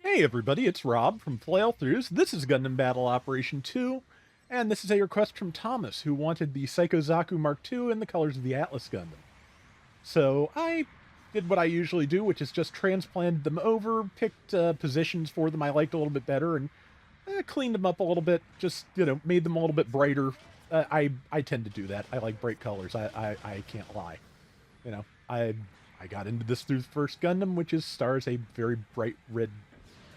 Hey everybody, it's Rob from Flailthroughs. This is Gundam Battle Operation 2, and this is a request from Thomas, who wanted the Psycho Zaku Mark II in the colors of the Atlas Gundam. So I did what I usually do, which is just transplanted them over, picked positions for them I liked a little bit better, and cleaned them up a little bit, just, made them a little bit brighter. I tend to do that. I like bright colors. I can't lie. You know, I got into this through the first Gundam, which stars a very bright red,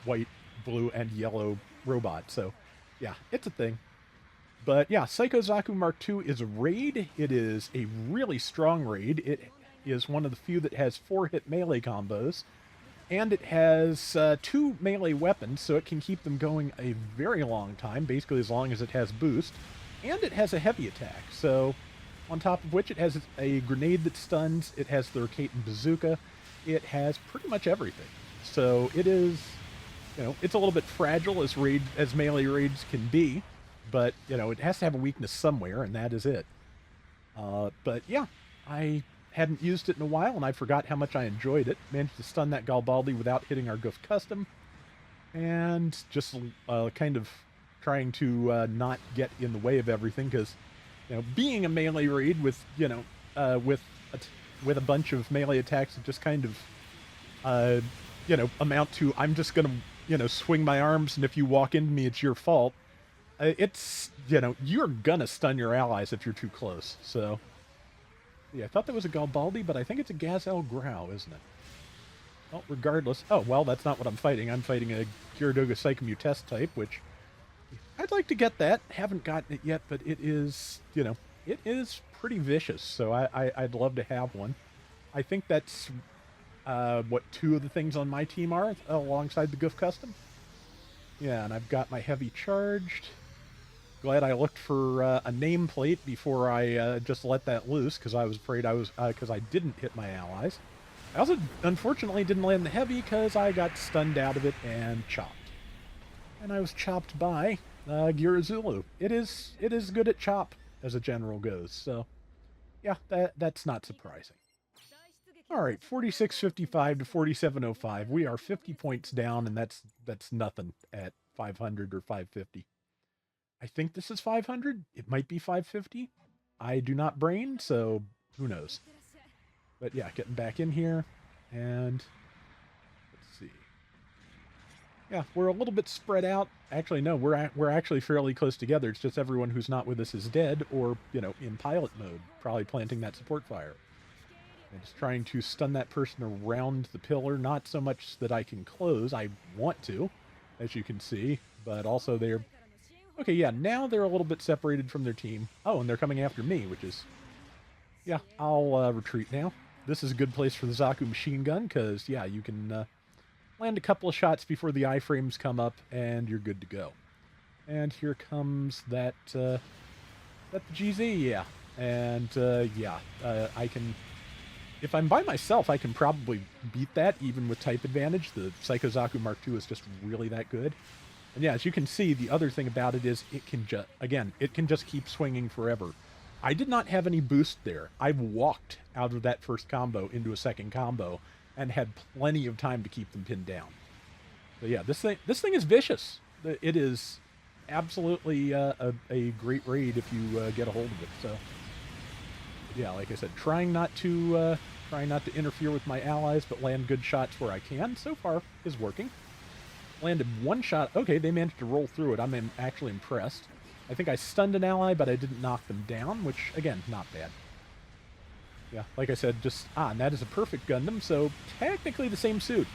white, blue, and yellow robot. So, yeah, it's a thing. But yeah, Psycho Zaku Mark II is a raid. It is a really strong raid. It is one of the few that has 4-hit melee combos. And it has 2 melee weapons, so it can keep them going a very long time, basically as long as it has boost. And it has a heavy attack, so on top of which it has a grenade that stuns, it has the rotating bazooka, it has pretty much everything. So it is, it's a little bit fragile as melee raids can be, but, it has to have a weakness somewhere, and that is it. But yeah, I hadn't used it in a while, and I forgot how much I enjoyed it. Managed to stun that Galbaldi without hitting our Goof Custom, and just kind of trying to not get in the way of everything, because, being a melee raid with, with a bunch of melee attacks that just kind of, amount to, I'm just going to, swing my arms, and if you walk into me, it's your fault. It's, you're gonna stun your allies if you're too close, so. Yeah, I thought that was a Galbaldi, but I think it's a Gazelle Grau, isn't it? Well, regardless. Oh, well, that's not what I'm fighting. I'm fighting a Gyaradoga Psychomutest type, which I'd like to get that. Haven't gotten it yet, but it is, it is pretty vicious, so I'd love to have one. I think that's what 2 of the things on my team are, alongside the Goof Custom. Yeah, and I've got my heavy charged. Glad I looked for a nameplate before I just let that loose, because I was afraid because I didn't hit my allies. I also, unfortunately, didn't land the heavy because I got stunned out of it and chopped. And I was chopped by Girazulu. It is good at chop, as a general goes, so yeah, that's not surprising. Alright, 4655 to 4705. We are 50 points down, and that's nothing at 500 or 550. I think this is 500. It might be 550. I do not brain, so who knows. But yeah, getting back in here, and let's see. Yeah, we're a little bit spread out. Actually, no, we're actually fairly close together. It's just everyone who's not with us is dead, or, in pilot mode, probably planting that support fire. And just trying to stun that person around the pillar, not so much that I can close. I want to, as you can see, but also they're... Okay, yeah, now they're a little bit separated from their team. Oh, and they're coming after me, which is... Yeah, I'll retreat now. This is a good place for the Zaku machine gun, because, yeah, you can land a couple of shots before the iframes come up, and you're good to go. And here comes that the GZ, yeah. And, yeah, I can... If I'm by myself, I can probably beat that, even with type advantage. The Psycho Zaku Mark II is just really that good. And yeah, as you can see, the other thing about it is it can just, again, it can just keep swinging forever. I did not have any boost there. I walked out of that first combo into a second combo and had plenty of time to keep them pinned down. But yeah, this thing is vicious. It is absolutely a great raid if you get a hold of it. So yeah, like I said, trying not to interfere with my allies, but land good shots where I can. So far is working. Landed one shot. Okay, they managed to roll through it. I'm actually impressed. I think I stunned an ally, but I didn't knock them down, which, again, not bad. Yeah, like I said, and that is a perfect Gundam, so technically the same suit.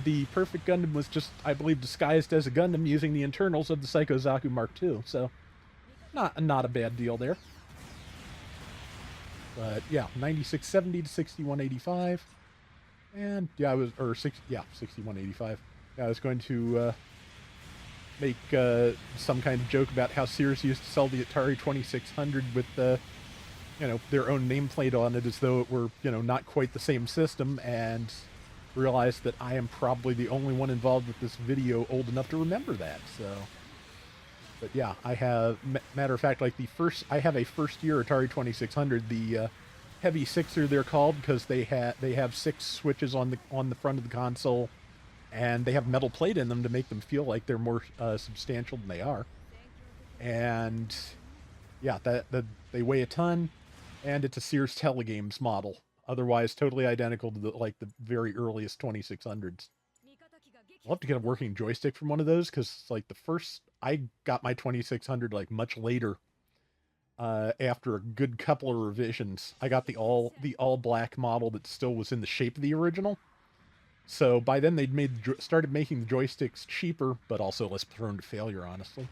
The perfect Gundam was just, I believe, disguised as a Gundam using the internals of the Psycho Zaku Mark II, so not a bad deal there. But yeah, 9670 to 6185. And yeah, 6185. Yeah, I was going to make some kind of joke about how Sears used to sell the Atari 2600 with their own nameplate on it, as though it were, not quite the same system, and realized that I am probably the only one involved with this video old enough to remember that. So, but yeah, I have, matter of fact, like I have a first-year Atari 2600, the Heavy Sixer they're called, because they have 6 switches on the front of the console, and they have metal plate in them to make them feel like they're more substantial than they are. And yeah, they weigh a ton, and it's a Sears Telegames model. Otherwise, totally identical to the very earliest 2600s. I'll have to get a working joystick from one of those because like the first I got my 2600 like much later. After a good couple of revisions, I got the all black model that still was in the shape of the original. So by then they'd started making the joysticks cheaper, but also less prone to failure, honestly.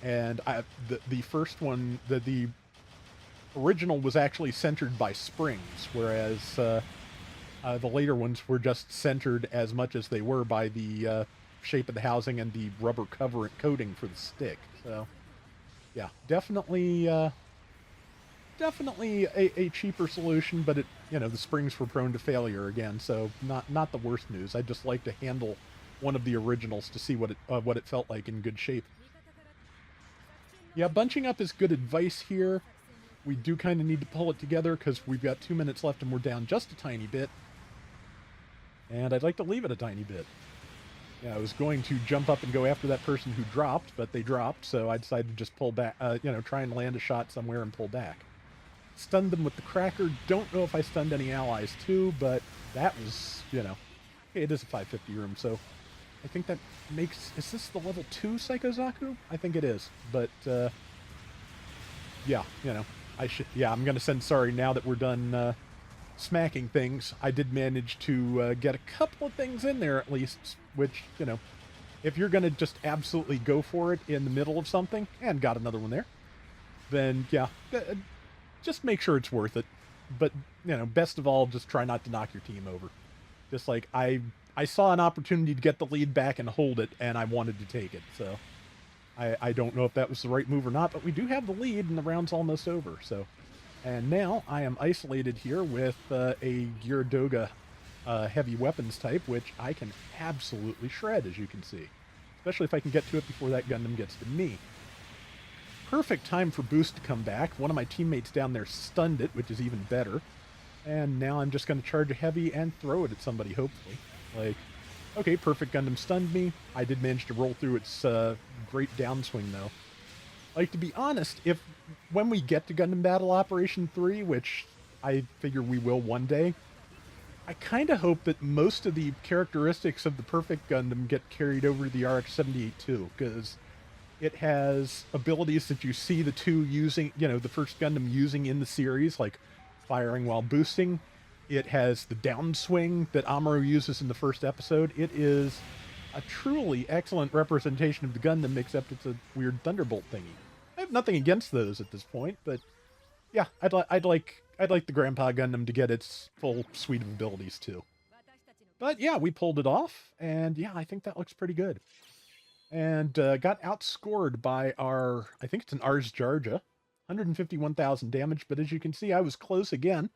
And the first one, the original was actually centered by springs, whereas the later ones were just centered as much as they were by the shape of the housing and the rubber coating for the stick. So yeah, definitely a cheaper solution, but the springs were prone to failure again, so not the worst news. I'd just like to handle one of the originals to see what it felt like in good shape. Yeah, bunching up is good advice here. We do kind of need to pull it together because we've got 2 minutes left and we're down just a tiny bit. And I'd like to leave it a tiny bit. Yeah, I was going to jump up and go after that person who dropped, but they dropped, so I decided to just pull back, try and land a shot somewhere and pull back. Stunned them with the cracker. Don't know if I stunned any allies too, but that was, it is a 550 room, so I think that makes... Is this the level 2 Psycho Zaku? I think it is, but, yeah, I'm going to send sorry now that we're done smacking things. I did manage to get a couple of things in there at least, which, if you're going to just absolutely go for it in the middle of something, and got another one there, then, yeah, just make sure it's worth it. But, best of all, just try not to knock your team over. Just like, I saw an opportunity to get the lead back and hold it, and I wanted to take it, so... I don't know if that was the right move or not, but we do have the lead, and the round's almost over, so... And now, I am isolated here with a WereGundam heavy weapons type, which I can absolutely shred, as you can see. Especially if I can get to it before that Gundam gets to me. Perfect time for boost to come back. One of my teammates down there stunned it, which is even better. And now I'm just going to charge a heavy and throw it at somebody, hopefully. Like, okay, perfect Gundam stunned me. I did manage to roll through its great downswing, though. Like, to be honest, when we get to Gundam Battle Operation 3, which I figure we will one day, I kind of hope that most of the characteristics of the perfect Gundam get carried over to the RX-78 too, because it has abilities that you see the two using, the first Gundam using in the series, like firing while boosting. It has the downswing that Amuro uses in the first episode. It is a truly excellent representation of the Gundam, except it's a weird Thunderbolt thingy. I have nothing against those at this point, but yeah, I'd like the Grandpa Gundam to get its full suite of abilities too. But yeah, we pulled it off, and yeah, I think that looks pretty good. And got outscored by our, I think it's an Ars Jarja, 151,000 damage, but as you can see, I was close again.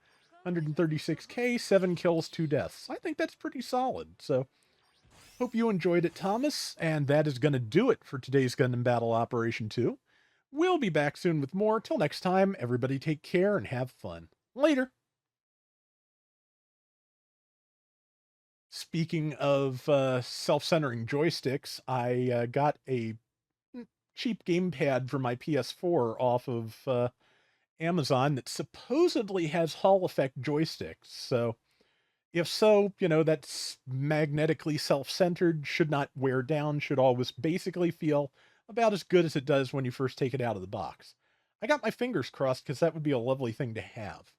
136k, 7 kills, 2 deaths. I think that's pretty solid, so hope you enjoyed it, Thomas, and that is going to do it for today's Gundam Battle Operation 2. We'll be back soon with more. Till next time, everybody take care and have fun. Later! Speaking of self-centering joysticks, I got a cheap gamepad for my PS4 off of Amazon that supposedly has Hall effect joysticks. So, if so, that's magnetically self-centered, should not wear down, should always basically feel about as good as it does when you first take it out of the box. I got my fingers crossed because that would be a lovely thing to have.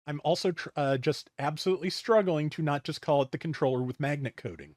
I'm also just absolutely struggling to not just call it the controller with magnet coating.